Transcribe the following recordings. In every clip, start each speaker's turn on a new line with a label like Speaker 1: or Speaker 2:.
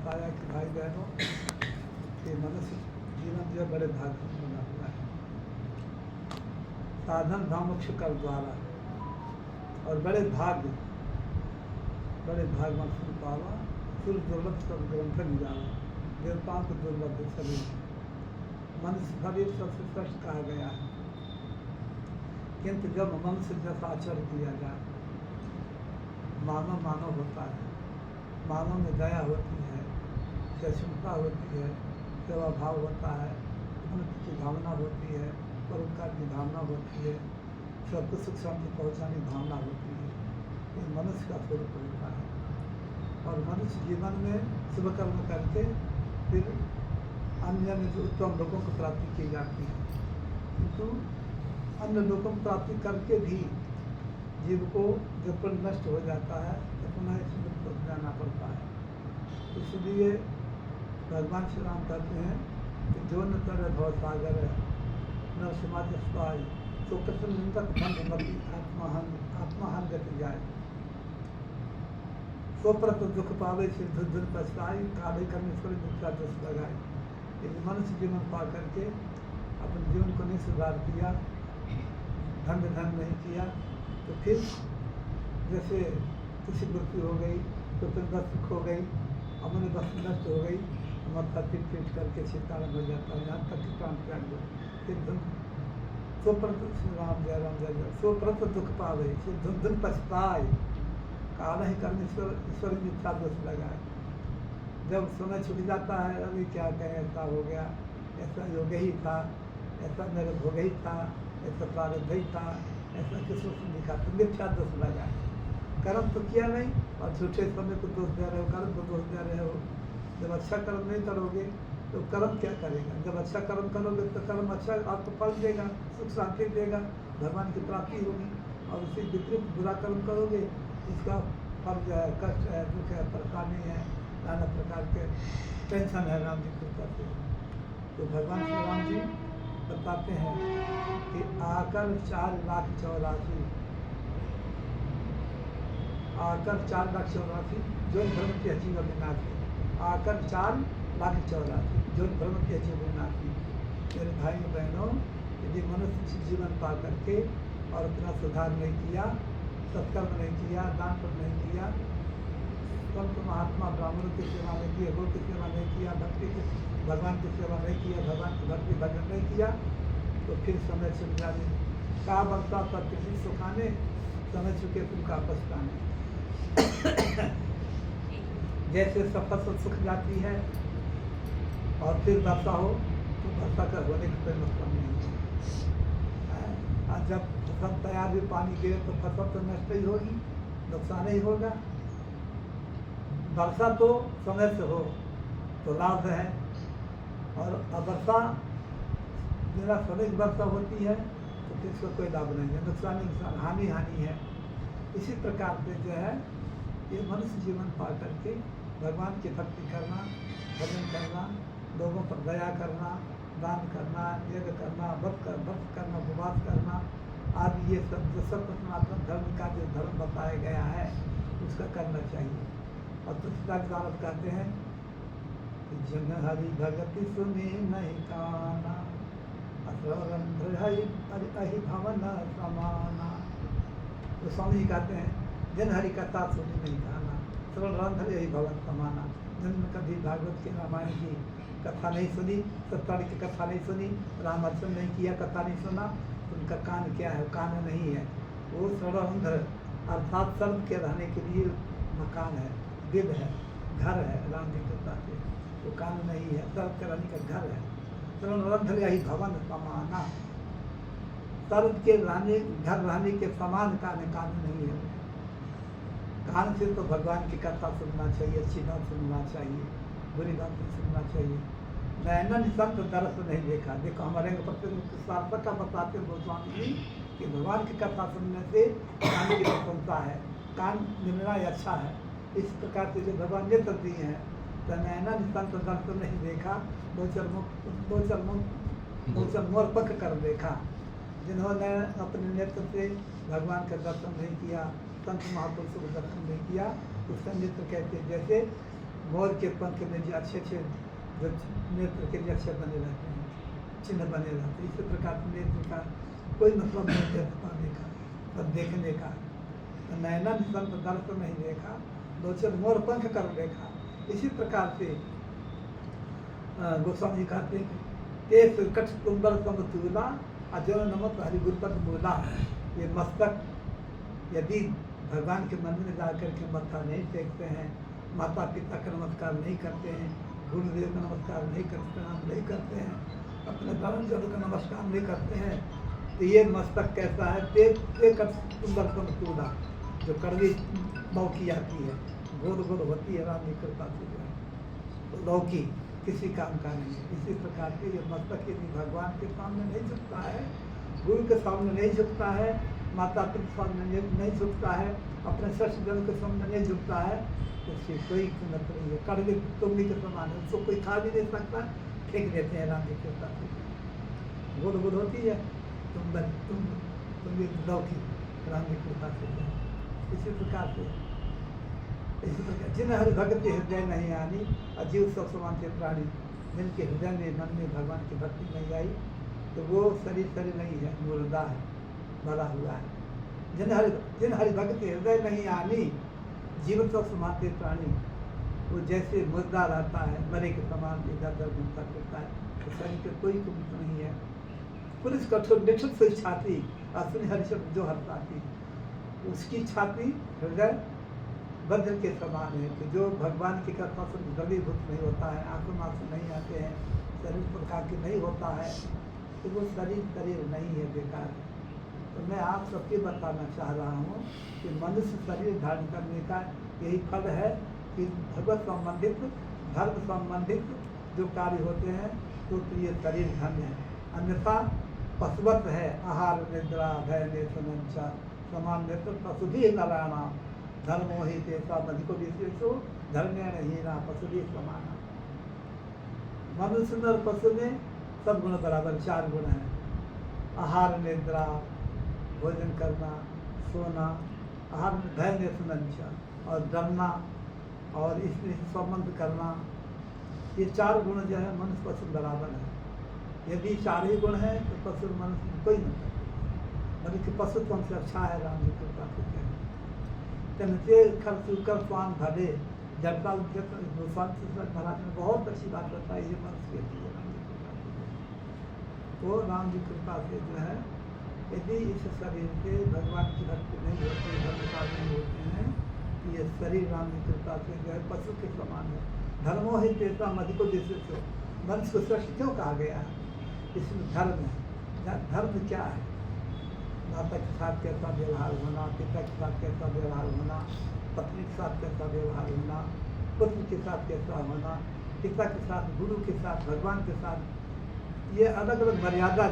Speaker 1: बताया कि भाई बहनों कि मनुष्य जीवन जो बड़े भाग्य से बना हुआ है। साधन धामुक्ष कर द्वारा और बड़े भाग्य मनुष्य पावा सुर दुर्लभ सब ग्रंथ निजाला देवताओं को दुर्लभ शरीर मनुष्य शरीर सबसे श्रेष्ठ कहा गया है। किंतु जब मनुष्य जैसा आचरण किया जाए, मानव होता है, मानव में दया होती है, सहिष्णुता होती है, सेवा भाव होता है, उन्नति की भावना होती है, परोपकार की भावना होती है, सबको सुख शांति पहुँचाने की भावना होती है। ये मनुष्य का स्वरूप होता है। और मनुष्य जीवन में शुभ कर्म करके फिर अन्य जो उत्तम लोगों को प्राप्ति की जाती है, किंतु अन्य लोगों को प्राप्ति करके भी जीव को जब पर नष्ट हो जाता है तो पुनः इस मृत्यु को जाना पड़ता है। इसलिए भगवान श्री राम कहते हैं कि जो न तरह भव सागर न समाज स्वाय तो कृष्ण निंदक भंग मति आत्महन गति जाए स्वप्रत दुख पावे से धुन पछताई काले कर्मेश्वर दूसरा दोष लगाए। यदि मनुष्य जीवन पा करके अपने जीवन को नहीं सुधार किया, धन नहीं किया, तो फिर जैसे किसी मृत्यु हो गई तो फिर वस्तु खो गई, अमूल्य वस्तु नष्ट हो गई, मत्था पीट करके छितारण हो जाता है, यहाँ तक कि प्राण त्याग दो। फिर धन स्वप्रत राम जय स्वप्रत दुख पावे फिर धुन पछताए काल ही कर्मेश्वर ईश्वर मिथ्या दोष लगाए। जब समय छूट जाता है, अभी क्या कहें, ऐसा हो गया, ऐसा योग ही था, ऐसा मेरे भोग ही था, ऐसा प्रारब्ध ही था, ऐसा किसी से लिखा, तो मिथ्या दोष लगाए। कर्म तो किया नहीं और झूठे समय को दोष दे रहे हो, कर्म को दोष दे रहे हो। जब अच्छा कर्म नहीं करोगे तो कर्म क्या करेगा? जब अच्छा कर्म करोगे तो कर्म अच्छा आपको फल देगा, सुख शांति देगा, भगवान की प्राप्ति होगी। और उसी विपरीत बुरा कर्म करोगे, इसका फल जो है कष्ट है, दुख है, परेशानी है, नाना प्रकार के टेंशन है। राम जी कृपा से तो भगवान श्री राम जी बताते हैं कि आकर 4,84,000 आकर 4,84,000 जो धर्म की अचीव अविनाशी आकर 4,84,000 जो धर्म की अचीव अविनाशी। मेरे भाइयों बहनों, यदि मनुष्य जीवन पा करके और अपना सुधार नहीं किया, सत्कर्म नहीं किया, दान पुण्य नहीं किया, संत महात्मा ब्राह्मणों की सेवा नहीं की, गुरु की सेवा नहीं किया, भक्ति की भगवान की सेवा नहीं किया, भगवान की भक्ति भजन नहीं किया, तो फिर समय छूट जाने का बनता पर किसी सुखाने समय चुके तुम का पछताने। जैसे फसल सूख जाती है और फिर वर्षा हो तो वर्षा का होने का कोई मतलब नहीं है। और जब फसल तैयार भी पानी गिरे तो फसल तो नष्ट ही होगी, नुकसान ही होगा। वर्षा तो समय से हो तो लाभ है, और अवर्षा बिना समय की वर्षा होती है तो फिर इसका कोई लाभ नहीं है, नुकसान हानि है। इसी प्रकार से जो है ये मनुष्य जीवन पा करके भगवान की भक्ति करना, भजन करना, लोगों पर दया करना, दान करना, यज्ञ करना, व्रत करना, उपवास करना आदि, ये सब जो सब सनातन धर्म का जो धर्म बताया गया है उसका करना चाहिए। और तुलसीदास दानव कहते हैं कि जन हरि भगति सुने नहीं काना अहि भवन समाना। तो स्वामी जी कहते हैं जन हरि कथा सुनी नहीं काना रंध्र यही भवन समाना। जिन्होंने कभी भागवत के रामायण की कथा नहीं सुनी, सत्संग की कथा नहीं सुनी, रामार्चन नहीं किया, कथा नहीं सुना, तो उनका कान क्या है? कान नहीं है, वो सर्वंध्र अर्थात सर्व के रहने के लिए मकान है, दिल है, घर है। राम जी कृपा से वो कान नहीं है, सर्व के रहने का घर है। सर्वरंध्र यही भवन समाना, सर्व के रहने घर रहने के समान कान नहीं है। कान से तो भगवान की कथा सुनना चाहिए, अच्छी बात सुनना चाहिए, बुरी बात नहीं सुनना चाहिए। नैनन संत दर्श नहीं देखा। देखो हमारे सार्थक का बताते हैं गोस्वामी जी कि भगवान की कथा सुनने से कान की प्रशंसा है, कान मिलना अच्छा है। इस प्रकार से जो भगवान नेत्र दिए हैं, तो नैनन संत दर्श नहीं देखा, गोचर मोर पक कर देखा। जिन्होंने अपने नेत्र से भगवान का दर्शन नहीं किया, संत महापुरुषों को दर्शन नहीं किया, उसका नेत्र कहते हैं जैसे मोर के पंख में जो अच्छे अच्छे जो नेत्र के जैसे बने रहते हैं, चिन्ह बने रहते हैं, इसी प्रकार से नेत्र का कोई मतलब नहीं देख पाने का, पर देखने का। नैना निसंत दर्शन नहीं देखा, लोचन मोर पंख कर देखा। इसी प्रकार से गोस्वामी जी कहते हैं तेज कट कुंबर समतूला अजर नमक हरिगुरपत मूला। ये मस्तक यदि भगवान के मंदिर में जाकर के मत्था नहीं टेकते हैं, माता पिता का नमस्कार नहीं करते हैं, गुरुदेव का नमस्कार नहीं करते, प्रणाम नहीं करते हैं, अपने धर्म जन का नमस्कार नहीं करते हैं, तो ये मस्तक कैसा है? तेज कट कुंबर समतूला, जो कड़वी लौकी आती है, गोल गोल होती है, राम की कृपा से जो है लौकी किसी काम का नहीं है। इसी प्रकार के ये मस्तक यदि भगवान के सामने नहीं झुकता है, गुरु के सामने नहीं झुकता है, माता पिता के सामने नहीं झुकता है, अपने सच जन के सामने नहीं झुकता है, तो उसकी कोई कीमत नहीं है। कड़वी तुमनी के समान है, उसको कोई खा भी नहीं सकता, फेंक देते हैं राम की कृपा से। गोल गोल होती है तुम ये लौकी राम की कृपा से। इसी प्रकार से जिन हरि भक्ति हृदय नहीं आनी, अजीव सब समान के प्राणी, जिनके हृदय में मन में भगवान की भक्ति नहीं आई, तो वो शरीर नहीं है, मुर्दा है, मरा हुआ है। जिन हरि भक्ति हृदय नहीं आनी, जीवन सब समान के प्राणी, वो जैसे मुर्दा रहता है, मरे के समान इधर उधर घूमता फिरता है, तो शरीर के कोई कुछ नहीं है। पुलिस कठोर निष्ठ से छाती असुनी हरिशब्द जो हरताती, उसकी छाती हृदय वज्र के समान है कि जो भगवान की कृपा से द्रवीभूत नहीं होता है, आंखों में आंसू नहीं आते हैं, शरीर प्रकार के नहीं होता है, तो वो शरीर नहीं है, बेकार है। तो मैं आप सबके बताना चाह रहा हूँ कि मनुष्य शरीर धारण करने का यही फल है कि भगवत संबंधित धर्म संबंधित जो कार्य होते हैं तो ये शरीर धन्य है। अन्यथा पशुवत है, आहार निद्रा भय नेत्र समान नेत्र पशु भी नारायणा धर्मो ही तेसा को विशेषो धर्मेण हीना पशु भी समाना। मनुष्य और पशु में सब गुण बराबर, 4 गुण हैं। आहार निद्रा, भोजन करना, सोना, आहार में भय नेत्र और डरना और इसमें संबंध करना, ये 4 गुण जो है मनुष्य पशु बराबर है। यदि 4 ही गुण है तो पशु मनुष्य में कोई नहीं, बल्कि पशु तो हमसे अच्छा है। राम जी कृपा से तनसे खर स्वान भले जड़ता महाराज ने बहुत अच्छी बात बताई है मनुष्य के लिए। तो राम जी कृपा से जो है यदि इस शरीर से भगवान की भक्ति नहीं होती, धर्म कार्य नहीं होते हैं, तो ये शरीर राम की कृपा से जो है पशु के समान है। धर्मो ही तेसा मधु को विशेष हो, मनुष्य को श्रेष्ठ क्यों कहा गया है? इसमें धर्म है। धर्म क्या है? माता के साथ कैसा व्यवहार होना, पिता के साथ कैसा व्यवहार होना, पत्नी के साथ कैसा व्यवहार होना, पुत्र के साथ कैसा होना, पिता के साथ, गुरु के साथ, भगवान के साथ, ये अलग अलग मर्यादा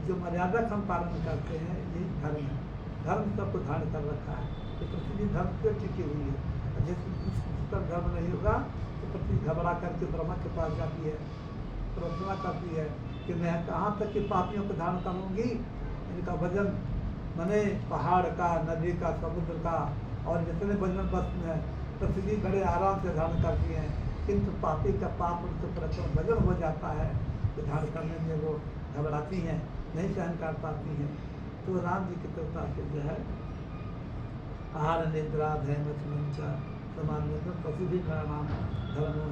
Speaker 1: जो मर्यादा का हम पालन करते हैं, यही धर्म है। धर्म सबको धारण कर रखा है, तो पृथ्वी धर्म से टिकी हुई है। जैसे धर्म नहीं होगा तो पृथ्वी घबरा करके ब्रह्मा के पास जाती है, प्रार्थना करती है कि मैं कहाँ तक के पापियों को धारण करूँगी। इनका वजन मने पहाड़ का, नदी का, समुद्र का और जितने वजन वस्तु हैं पृथ्वी बड़े आराम से धारण करती हैं, किंतु पापी का पाप उनके ऊपर वजन हो जाता है तो धारण करने में वो घबराती हैं, नहीं सहन कर पाती हैं। तो राम जी की कृपा से जो है आहार निद्रा भय मचा समान पशु भी नाम धर्मो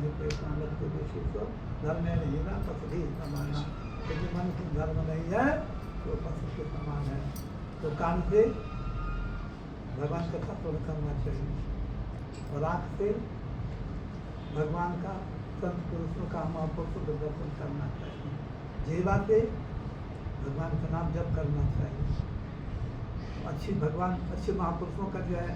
Speaker 1: धर्म नहीं ना पशु भी समाना। यदि मनुष्य धर्म नहीं है तो पशु के समान है। तो कान से भगवान का स्मरण करना चाहिए और आँख से भगवान का, संत पुरुषों का, महापुरुषों का दर्शन करना चाहिए। जीवा से भगवान का नाम जप करना चाहिए। अच्छे महापुरुषों का जो है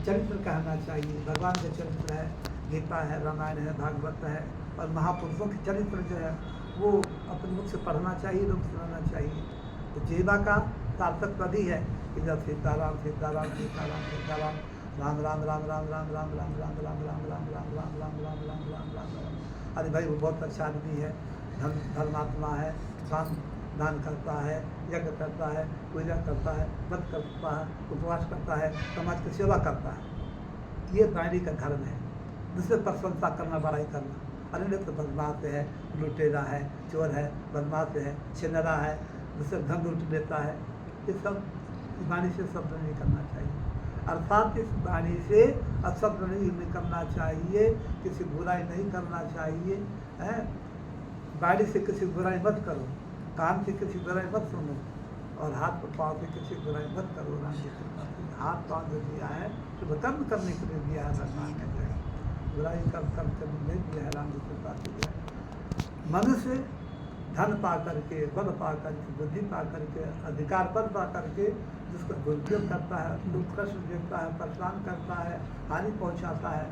Speaker 1: चरित्र कहना चाहिए। भगवान का चरित्र है, गीता है, रामायण है, भागवत है, और महापुरुषों के चरित्र जो है वो अपने मुख से पढ़ना चाहिए, लोग सुनाना चाहिए। तो जीवा का सार्थक पद ही है कि जब सीताराम सीताराम सीताराम सीताराम राम राम राम राम राम राम राम राम राम राम राम राम राम राम राम राम राम राम राम। अरे भाई वो बहुत अच्छा आदमी है, धर्मात्मा है, दान करता है, यज्ञ करता है, पूजा करता है, व्रत करता है, उपवास करता है, समाज की सेवा करता है। ये प्राणी का धर्म है। दूसरे प्रशंसा करना, बड़ाई करना, अरे नहीं तो बदमाश है, लुटेरा है, चोर है, बदमाश है, छिनरा है, दूसरे धन लूट लेता है, ये सब वाणी से शब्द नहीं करना चाहिए। अर्थात इस वाणी से अशब्द नहीं निकलना चाहिए, किसी बुराई नहीं करना चाहिए, है। वाणी से किसी बुराई मत करो, कान से किसी बुराई मत सुनो, और हाथ पाँव से किसी बुराई मत करो। राम जी कृपा से हाथ पाँव जो दिया है शुभ कर्म करने के लिए दिया है भगवान ने, जो है बुराई कर्म करने नहीं दिया है। राम जी कृपा से जो है मनुष्य धन पा करके, बल पा करके, बुद्धि पा करके, अधिकार पद पा करके जिसको दुरुपयोग करता है, दुख कष्ट देता है, परेशान करता है, हानि पहुंचाता है,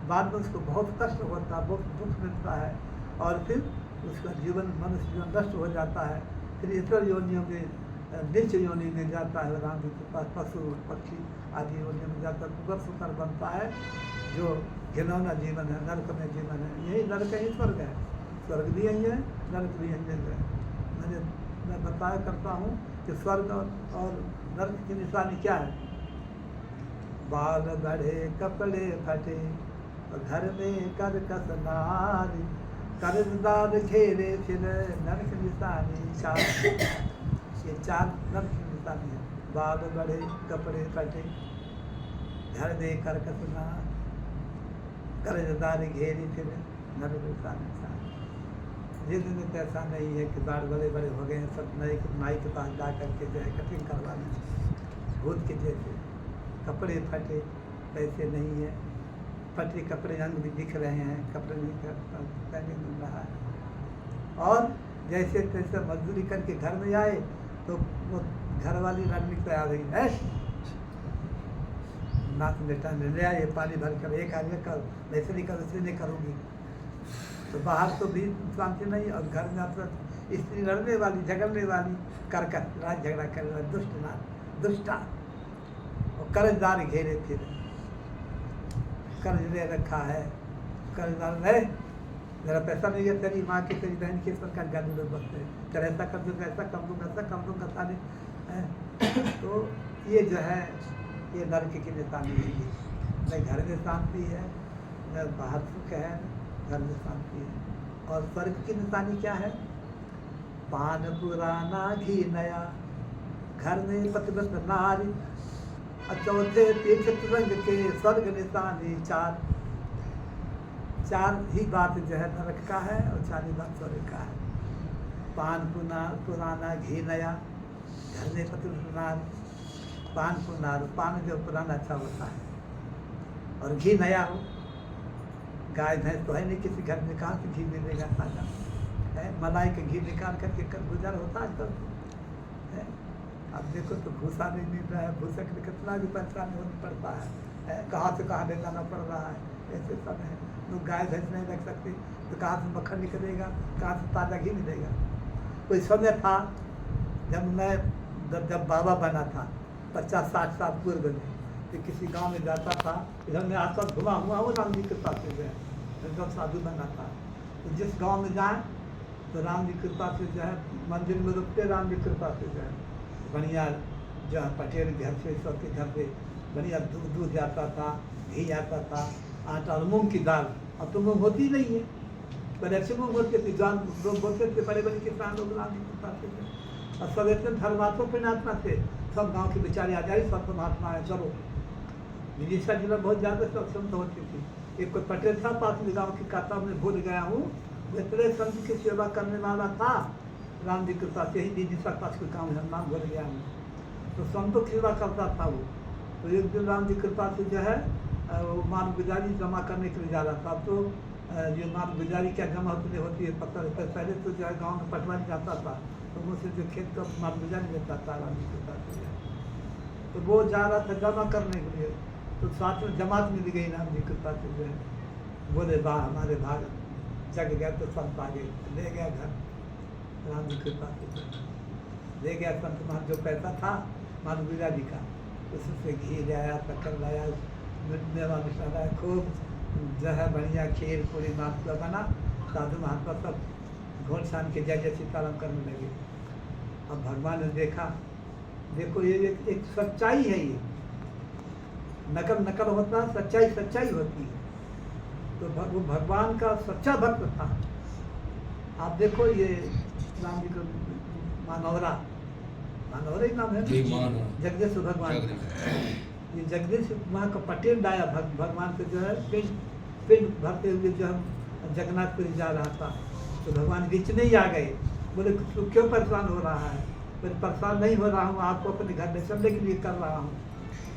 Speaker 1: बाद में उसको बहुत कष्ट होता है, बहुत दुख मिलता है, और फिर उसका जीवन, मनुष्य जीवन नष्ट हो जाता है। फिर ईश्वर योनियों में, नीच योनि में जाता है, राम जी के पास पशु पक्षी आदि योनियों में जाकर सुकर सुकर बनता है, जो घिनौना जीवन है, नरक में जीवन है। यही नरक ही स्वर्ग है, स्वर्ग भी यही है, नरक भी यही है। मैं बताया करता हूँ कि स्वर्ग और नरक की निशानी क्या है। बाल बढ़े, कपड़े फटे, और घर में कर कसनारी, कर्जदार घेरे फिर नरक निशानी चार। ये चार नरक की निशानी है। बाल बढ़े, कपड़े फटे, घर में कर कसनार, कर्जदार घेरे फिर नरक निशानी चार। जिस दिन तो ऐसा नहीं है कि बाल बड़े बड़े हो गए हैं, सब नए नाई के पास जा करके जो है कटिंग करवा लीजिए, भूत के जैसे। कपड़े फटे, पैसे नहीं है, फटे कपड़े अंग भी दिख रहे हैं, कपड़े नहीं पहने मिल रहा है। और जैसे तैसे मजदूरी करके घर में आए तो वो घर वाली लड़ने को आ गई है, नाक बेटा ले आए पानी भर कर, एक आदमी कर, वैसे नहीं कर, वैसे नहीं करूँगी। तो बाहर तो भी शांति नहीं, और घर में आप स्त्री लड़ने वाली, झगड़ने वाली, कर रात झगड़ा करने वाली, दुष्टा, और कर्जदार घेरे फिर, कर्ज ले रखा है, कर्जदार है, मेरा पैसा नहीं है, तेरी माँ की, तेरी बहन के सरकार गाली लोग बसते हैं, तेरा ऐसा कर दूँगा, ऐसा कर दूँगा, ऐसा कर दूँगा सारे है। तो ये जो है ये नरक की निशानी है। न घर में शांति है, न बाहर सुख है, घर में शांति है। और स्वर्ग की निशानी क्या है। पान पुराना घी नया, घर में पतिव्रत नारी, चौथे पीठ रंग के स्वर्ग निशानी चार। चार ही बात जो है नरक का है, और चार ही बात स्वर्ग का है। पान पुराना घी नया, घर में पतिव्रत नारी। पान पुराना, पान जो पुराना अच्छा होता है, और घी नया हो। गाय भैंस तो है नहीं किसी घर में, कहाँ से घी मिलेगा ताजा है। मलाई का घी निकाल करके कर गुजर होता है आजकल है। अब देखो तो भूसा नहीं मिल रहा है, भूसा के लिए कितना भी परेशानी होना पड़ता है, कहाँ से कहाँ ले जाना पड़ रहा है, ऐसे सब है। लोग गाय भैंस नहीं रख सकते तो कहाँ से मक्खन निकलेगा, कहाँ से ताज़ा घी मिलेगा। कोई समय था जब बाबा बना था 50-60 साल पूर्व में, तो किसी गांव में जाता था, इधर में आसपास घुमा हुआ वो राम जी कृपा से जो है एकदम साधु बना था। तो जिस गांव में जाए तो राम जी कृपा से जो है मंदिर में रुकते, राम जी कृपा से जो है बढ़िया जो है पटेल घर से, सबके घर से बढ़िया दूध आता था, घी आता था, आटा और मूँग की दाल। अब तो मूँग होती नहीं है, पहले अच्छे मूँग होते थे, जान लोग बोलते थे, बड़े बड़े किसान लोग राम जी कृपा से। और सब ऐसे धर्मात्मा पुण्यात्मा थे, सब गाँव के बेचारे आ जाए, सब महात्मा है, चलो। विदिशा जिला बहुत ज़्यादा सत्संग होती थी। एक कोई पटेल था पास में गाँव की कथा में भूल गया हूँ, इतने संत की सेवा करने वाला था, राम जी कृपा से ही विदिशा पास के काम है, नाम भूल गया हूँ। तो संतों की सेवा करता था वो। तो एक दिन राम जी कृपा से जो है वो मान गुजारी जमा करने के लिए जा रहा था। तो ये मान गुजारी क्या जमा होती है पता है। पहले तो जो है गाँव में पटवारी जाता था, तो मुझसे जो खेत का मान गुजारी लेता था राम जी कृपा से। तो वो जा रहा था जमा करने के लिए, तो साथ में जमात मिल गई राम जी कृपा से जो है। बोले बा हमारे भाग जग गया, तो संत आ गए, ले गया घर राम जी कृपा से, ले गया संत। मान जो पैसा था मान गुजारी का, उससे घी लाया, शक्कर लाया, मेवा मिश्रा, खूब जो है बढ़िया खीर पूरी मालपुआ बना। साधु महात्मा सब घोट छान के जय जय सीताराम करने लगे। अब भगवान ने देखा, देखो ये एक सच्चाई है, ये नकल होता है, सच्चाई होती है। तो वो भगवान का सच्चा भक्त था। आप देखो ये राम जी का मानवरा ही नाम है, जगदीश भगवान का। ये जगदीश वहाँ का पटेल डाया भगवान को जो है पिंड भरते हुए जो हम जगन्नाथपुरी जा रहा था, तो भगवान बीच में ही आ गए। बोले तू क्यों परेशान हो रहा है? बोले परेशान नहीं हो रहा हूँ, आपको अपने घर में चलने के लिए कर रहा हूँ।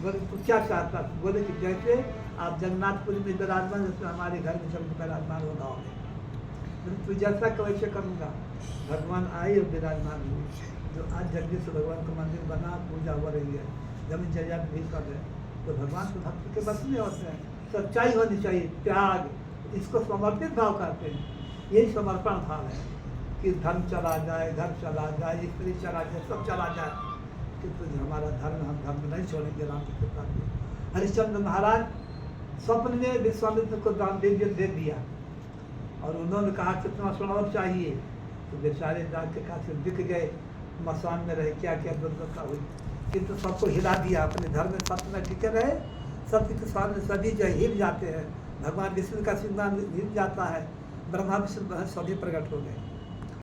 Speaker 1: बोले तू क्या चाहता? बोले कि जैसे आप जगन्नाथपुरी में विराजमान, जैसे हमारे घर में चल विराजमान हो जाओगे। बोले तू जैसा कि वैसे करूँगा। भगवान आए और विराजमान हुए। जो आज जगदीश भगवान का मंदिर बना, पूजा हो रही है, जमीन जायदाद भी कर है, तो भगवान तो भक्त के बस में होते हैं। सच्चाई होनी चाहिए, त्याग, इसको समर्पित भाव कहते हैं। यही समर्पण भाव है कि धर्म चला जाए, घर चला जाए, स्त्री चला जाए, सब चला जाए, किंतु हमारा धर्म, हम धर्म नहीं छोड़ेंगे। राम की कृपा से हरिश्चंद्र महाराज स्वप्न में विश्वामित्र को दान दे दिया, और उन्होंने कहा कितना सोना और चाहिए, तो बेचारे जाके कहा से बिक गए, मसान में रहे, क्या क्या दुर्घटना हुई, किंतु सबको हिला दिया। अपने धर्म में सत्य में टिके रहे, सत्य के सामने सभी जो हिल जाते हैं। भगवान विष्णु का सिंहासन हिल जाता है, ब्रह्मा विष्णु सभी प्रकट हो गए।